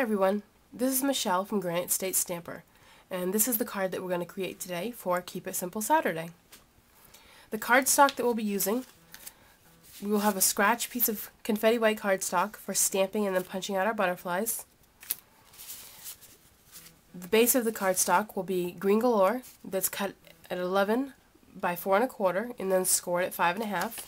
everyone, this is Michelle from Granite State Stamper, and this is the card that we're going to create today for Keep It Simple Saturday. The cardstock that we'll be using, we will have a scratch piece of confetti white cardstock for stamping and then punching out our butterflies. The base of the cardstock will be green galore that's cut at 11 by 4 1/4 and then scored at 5 1/2.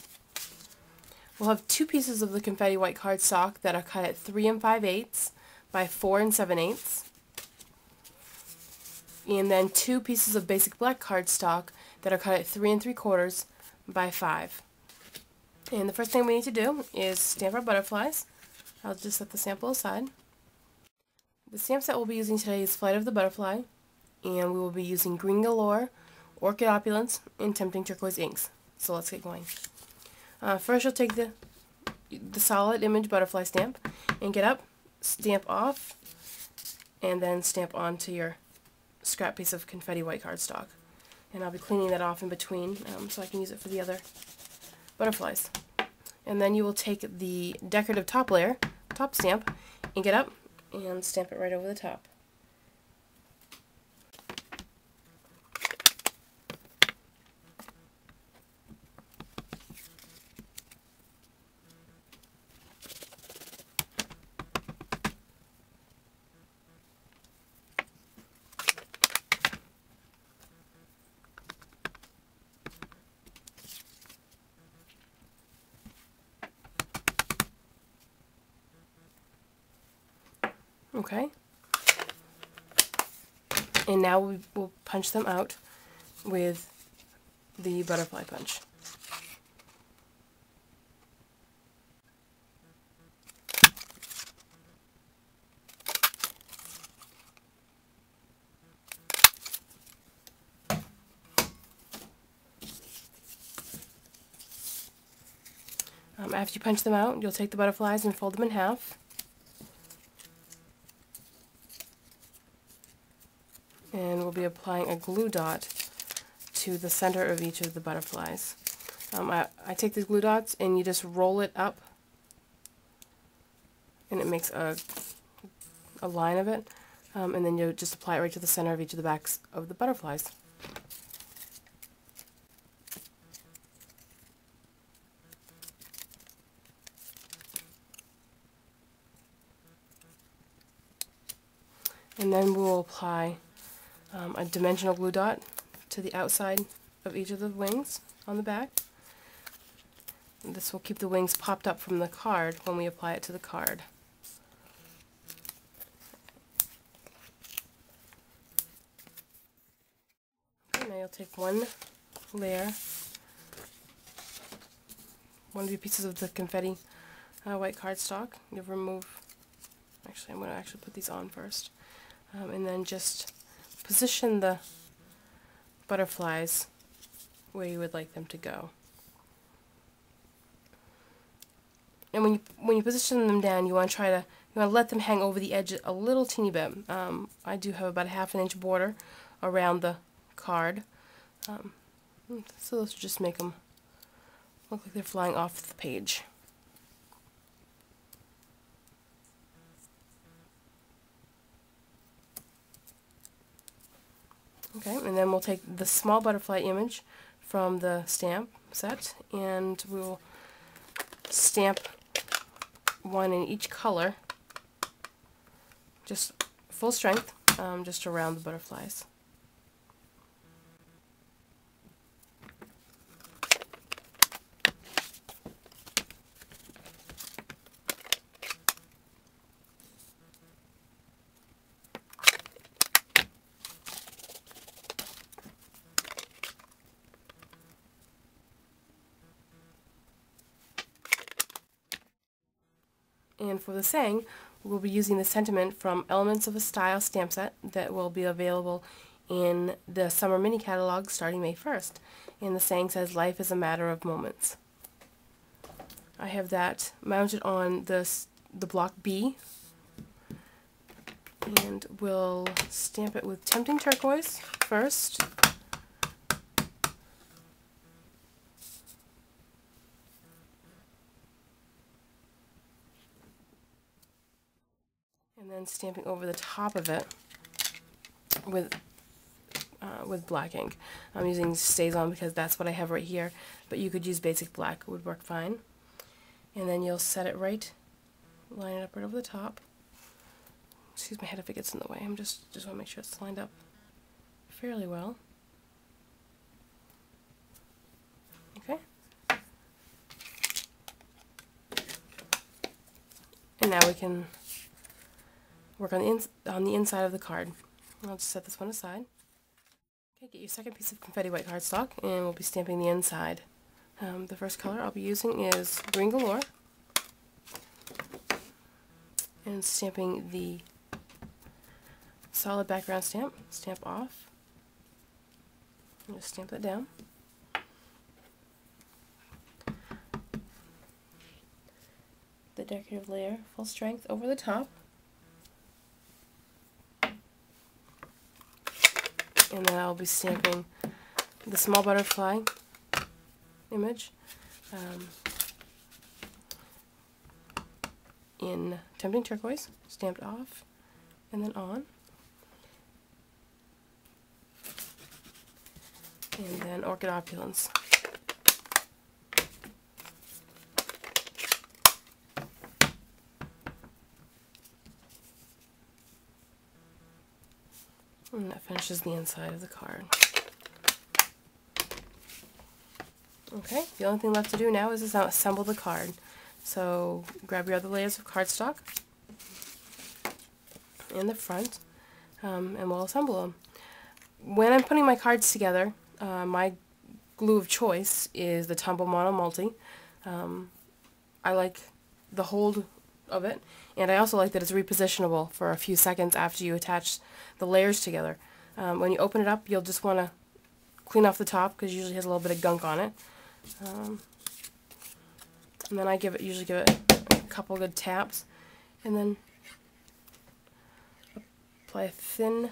We'll have two pieces of the confetti white cardstock that are cut at 3 5/8 by 4 7/8, and then two pieces of basic black cardstock that are cut at 3 3/4 by 5. And the first thing we need to do is stamp our butterflies. I'll just set the sample aside. The stamp set we'll be using today is Flight of the Butterfly, and we will be using Green Galore, Orchid Opulence, and Tempting Turquoise inks. So let's get going. First you'll take the solid image butterfly stamp and get up, stamp off, and then stamp onto your scrap piece of confetti white cardstock. And I'll be cleaning that off in between so I can use it for the other butterflies. And then you will take the decorative top layer, top stamp, and get up and stamp it right over the top. Okay, and now we will punch them out with the butterfly punch. After you punch them out, you'll take the butterflies and fold them in half. And we'll be applying a glue dot to the center of each of the butterflies. I take the glue dots and you just roll it up, and it makes a line of it, and then you just apply it right to the center of each of the backs of the butterflies. And then we will apply a dimensional glue dot to the outside of each of the wings on the back. And this will keep the wings popped up from the card when we apply it to the card. Okay, now you'll take one layer, one of your pieces of the confetti white cardstock. You'll remove, actually I'm going to actually put these on first, and then just position the butterflies where you would like them to go. And when you position them down, you want to let them hang over the edge a little teeny bit. I do have about a ½ inch border around the card, so let's just make them look like they're flying off the page. Okay, and then we'll take the small butterfly image from the stamp set, and we'll stamp one in each color, just full strength, just around the butterflies. And for the saying, we'll be using the sentiment from Elements of a Style stamp set that will be available in the summer mini catalog starting May 1st. And the saying says, "Life is a matter of moments." I have that mounted on the block B, and we'll stamp it with Tempting Turquoise first. and then stamping over the top of it with black ink. I'm using StazOn because that's what I have right here, but you could use basic black, it would work fine. And then you'll set it right, line it up right over the top. Excuse my head if it gets in the way. I'm just want to make sure it's lined up fairly well. Okay. And now we can work on the inside of the card. I'll just set this one aside. Okay, get your second piece of confetti white cardstock, and we'll be stamping the inside. The first color I'll be using is Green Galore, and stamping the solid background stamp. Stamp off. And just stamp that down. The decorative layer, full strength, over the top. And then I'll be stamping the small butterfly image in Tempting Turquoise, stamped off and then on. And then Orchid Opulence. And that finishes the inside of the card. Okay, the only thing left to do now is to assemble the card. So grab your other layers of cardstock in the front, and we'll assemble them. When I'm putting my cards together, my glue of choice is the Tumble Mono Multi. I like the hold of it, and I also like that it's repositionable for a few seconds after you attach the layers together. When you open it up, you'll just want to clean off the top because it usually has a little bit of gunk on it. And then I usually give it a couple good taps, and then apply a thin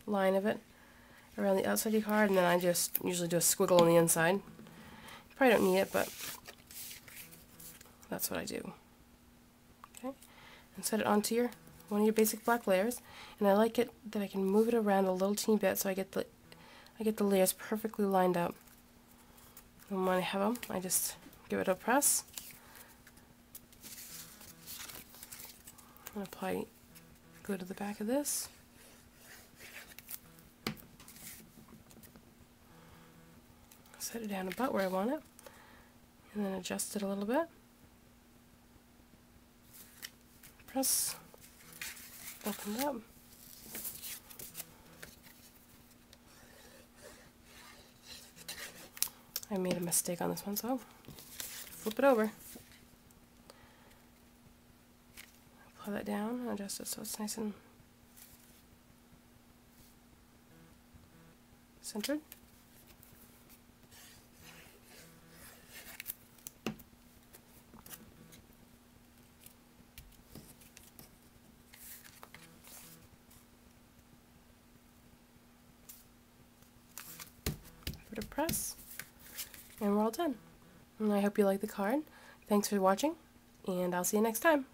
line of it around the outside of your card, and then I just usually do a squiggle on the inside. You probably don't need it, but that's what I do. Okay, and set it onto one of your basic black layers, and I like it that I can move it around a little teeny bit so I get the layers perfectly lined up. And when I have them, I just give it a press and apply glue to the back of this. Set it down about where I want it, and then adjust it a little bit. Press, open it up. I made a mistake on this one, so flip it over. Apply that down, adjust it so it's nice and centered. Give it a press. And we're all done. And I hope you like the card. Thanks for watching, and I'll see you next time.